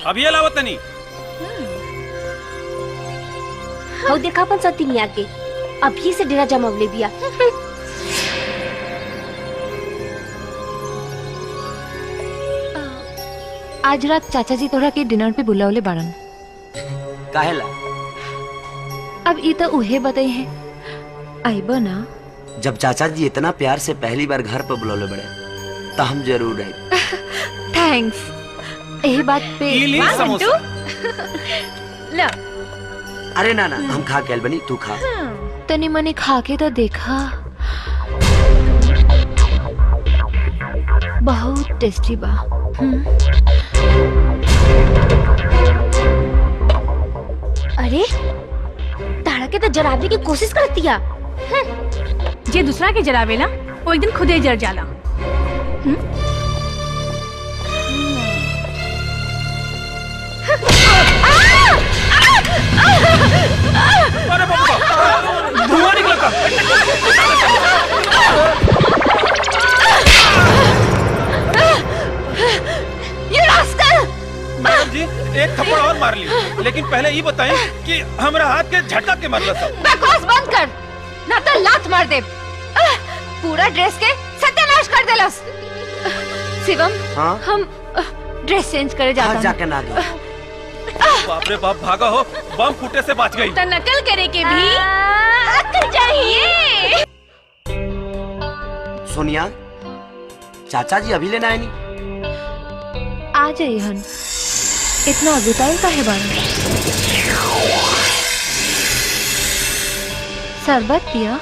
अभी अलावत नहीं। हाँ देखा अपन सती नहीं आके अभी से डेरा जमावले बिया। आज रात चाचा जी तोरा के डिनर पे बुलावले बाड़न। काहेला? अब ये तो उहे बताई है आइबो ना। जब चाचा जी इतना प्यार से पहली बार घर पर बुलावले बड़े तो हम जरूर आए। थैंक्स। यही बात पे ला। अरे ना ना हम खा के आइल बनी, तू खा। तनी मनी खा के तो देखा, बहुत टेस्टी बा। अरे तारा के तो जराबे की कोशिश करती है। जे दूसरा के जरावेला वो एक दिन खुदे जर जाला। अरे बाबा धुआं निकला था। ये रास्कल! मैडम जी एक थप्पड़ और मार ली, लेकिन पहले ये बताएं कि हमारा हाथ के झटका के मारला था। बकवास बंद कर, ना तो लात मार दे। पूरा ड्रेस के सत्यानाश कर देलस। शिवम, हाँ? हम ड्रेस चेंज करे जाता हाँ, जाके ना गया। बाप रे बाप, भागा हो, बम फूटे से बच गई। तो नकल करे के भी अक्ल चाहिए। सोनिया, चाचा जी अभी लेना है नहीं? आ जाइए हन, इतना अगुताई का है बानी। शरबत पिया।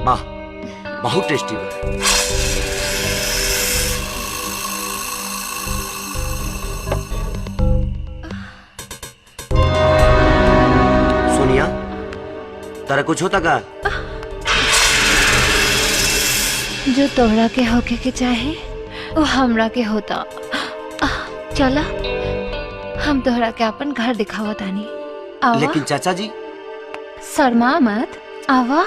वाह बहुत टेस्टी बा। सोनिया तारा कुछ होता का? जो तोहरा के होके के चाहे वो हमरा के होता। चला हम तोहरा के अपन घर दिखावा तानी। आवा। लेकिन चाचा जी। शर्मा मत, आवा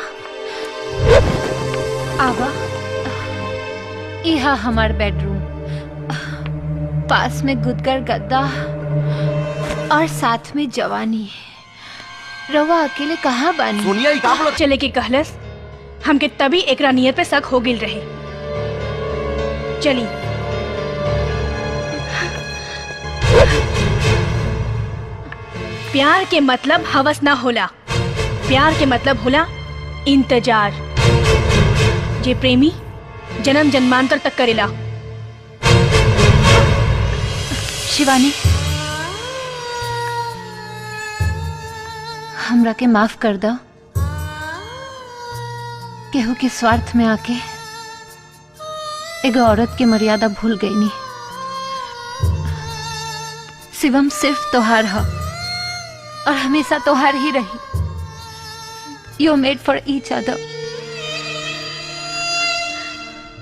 आवा। यह हमार बेडरूम, पास में गुदगर गद्दा और साथ में जवानी। रवा अकेले कहाँ बानी? सोनिया ही काम चले के कहलस हमके तभी एकरा नियत पे शक हो गिल रहे। चली प्यार के मतलब हवस ना होला, प्यार के मतलब होला इंतजार, जे प्रेमी जन्म जन्मांतर तक करेला। शिवानी, हमरा के माफ कर दो। केहू के स्वार्थ में आके एगो औरत के मर्यादा भूल गई नी। शिवम सिर्फ तोहार है और हमेशा तोहार ही रही। You made for each other.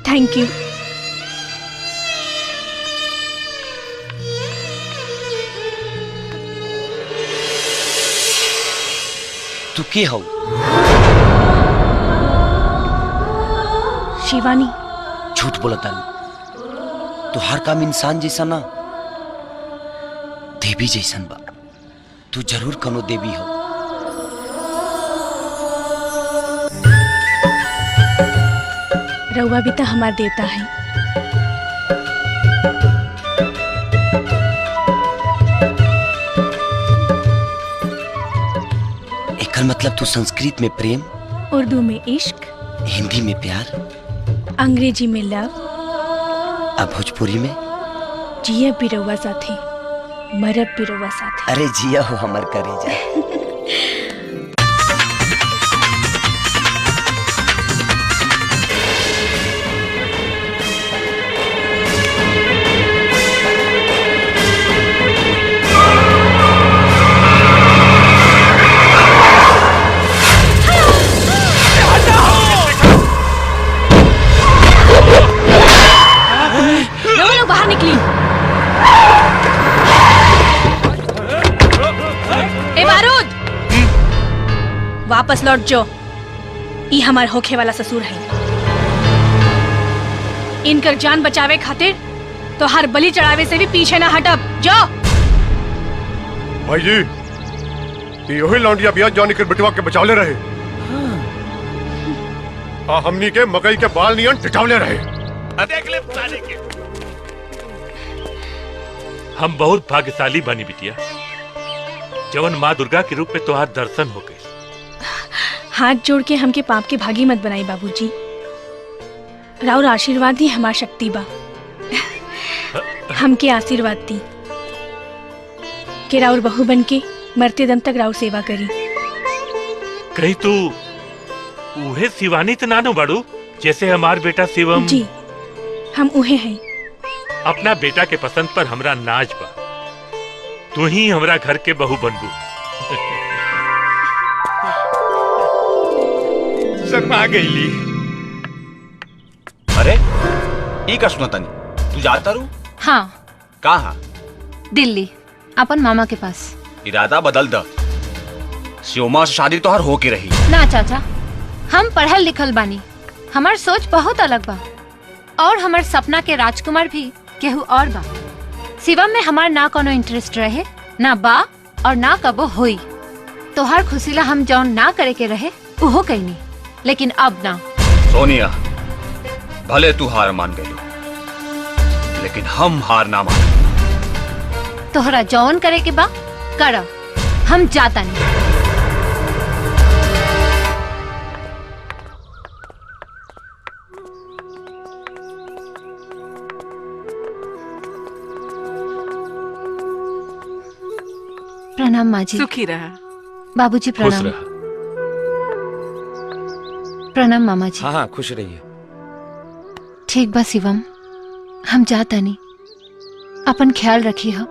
Thank you. तू के हो? शिवानी। झूठ बोला तानी। तू हर काम इंसान जैसा ना देवी जैसन बा। तू जरूर कनो देवी हो। रउआ भी तो हमार देवता है। एकर मतलब तू संस्कृत में प्रेम, उर्दू में इश्क, हिंदी में प्यार, अंग्रेजी में लव, अब भोजपुरी में जियब भी रउआ साथे, मरब भी रउआ साथे। अरे जिया हो हमर करेजा। बाहर निकली। ए बारूद, वापस लौट जो। ई हमार होखे वाला ससुर है। इनकर जान बचावे खातिर तो हर बलि चढ़ावे से भी पीछे ना हटब। जो भाई जी, यही लौंडिया बिया जॉनी के बिटवा के बचावले रहे। हमनी के मकई के बाल नियन टिटावले रहे। देख ले साले के। हम बहुत भाग्यशाली बनी बिटिया, जवन माँ दुर्गा के रूप में तुम्हार दर्शन हो गए। हाथ जोड़ के हमके पाप के भागी मत बनाई बाबूजी। राउर आशीर्वाद ही हमार शक्ति बा। हमके आशीर्वाद दी कि राउर बहू बन के मरते दम तक राउर सेवा करी। कहीं तू उहे शिवानी तो नानो बड़ू जैसे हमार बेटा शिवम। जी हम उहे हैं। अपना बेटा के पसंद पर हमरा नाज बा। तू ही हमरा घर के बहू बनबू। शर्मा गईली। अरे ई का सुना तनी, तू जाता रू? हाँ, कहाँ? दिल्ली, अपन मामा के पास। इरादा बदल द। शिवमा से शादी तो हर हो के रही। ना चाचा, हम पढ़ल लिखल बानी, हमार सोच बहुत अलग बा और हमार सपना के राजकुमार भी केहू और बा। शिवम में हमार ना कोनो इंटरेस्ट रहे, ना बा और ना कबो होई। तो हर खुशीला हम जौन ना करे के रहे उहो कईनी, लेकिन अब ना। सोनिया, भले तू हार मान गई, लेकिन हम हार ना मान। तोहरा जौन करे के बा कर, हम जाता नहीं। प्रणाम माँ जी। सुखी रहा। बाबूजी खुश प्रणाम। रहा। प्रणाम मामा जी। हाँ हाँ, खुश रहिए। ठीक बा शिवम, हम जाता नहीं। अपन ख्याल रखी हो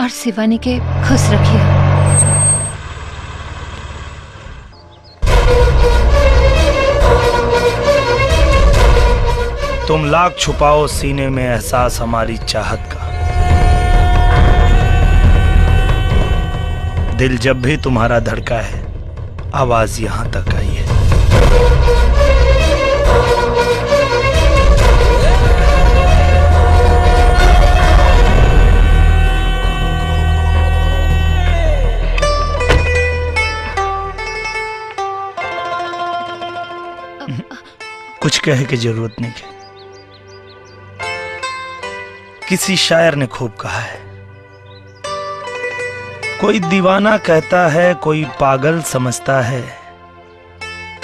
और शिवानी के खुश रखी हो। तुम लाख छुपाओ सीने में एहसास हमारी चाहत का, दिल जब भी तुम्हारा धड़का है आवाज यहाँ तक आई है। कुछ कहे की जरूरत नहीं है। किसी शायर ने खूब कहा है, कोई दीवाना कहता है, कोई पागल समझता है,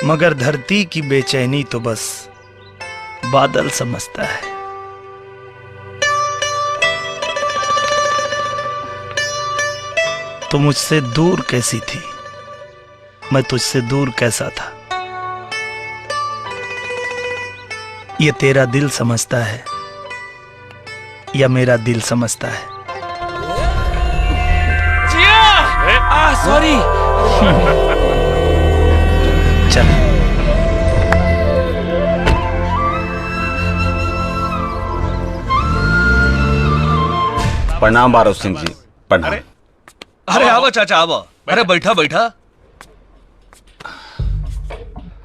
मगर धरती की बेचैनी तो बस बादल समझता है। तो मुझसे दूर कैसी थी, मैं तुझसे दूर कैसा था, ये तेरा दिल समझता है या मेरा दिल समझता है। सॉरी। चल प्रणाम बारो सिंह जी, प्रणाम। अरे आवा चाचा आवा। अरे बैठा बैठा।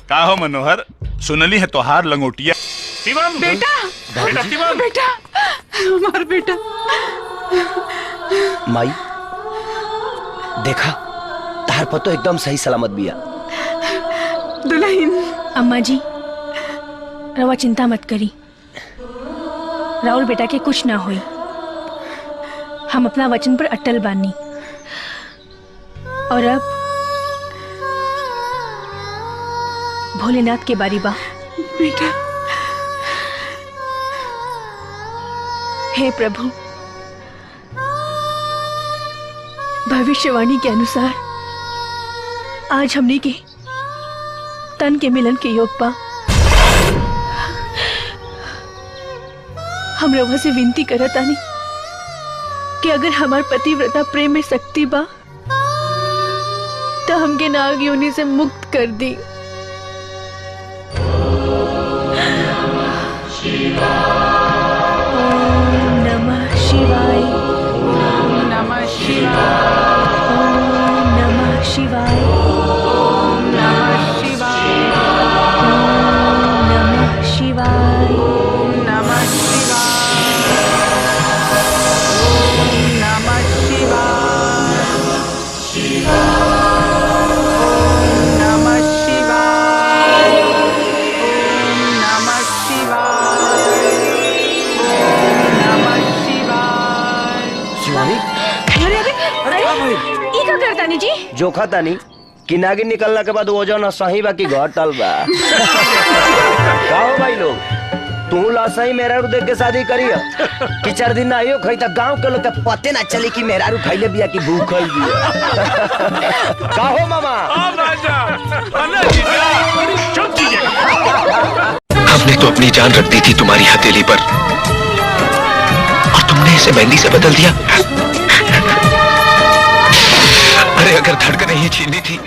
का हो मनोहर, सुनली है तोहार लंगोटिया। शिवम बेटा, बेटा शिवम, बेटा हमार बेटा। माई देखा, तार पतो एकदम सही सलामत बिया। दुल्हन। अम्मा जी, रवा चिंता मत करी, राहुल बेटा के कुछ ना होई। हम अपना वचन पर अटल बानी। और अब भोलेनाथ के बारी बा। बेटा। हे प्रभु, भविष्यवाणी के अनुसार आज हमने के तन के मिलन के योग पा। हम रवा से विनती करत आनी कि अगर हमार पतिव्रता प्रेम में शक्ति बा तो हमके नाग योनि से मुक्त कर दी। ओम नमः शिवाय। ओम नमः शिवाय। ओम नमः शिवाय। अरे ई का करतानी जी? जोखा तानी कि नागिन निकलने के बाद वजन सही बा कि घटल बा। का हो भाई लोग, तू लासही मेहरारू देख के शादी करियो कि 4 दिन ना आइयो खई त गांव के लोग के पते ना चली कि मेहरारू खइले बिया कि भूखल बिया। का हो मामा? हमने तो अपनी जान रख दी थी तुम्हारी हथेली पर और तुमने इसे मेहंदी से बदल दिया। अरे अगर धड़कनें ही छीननी थी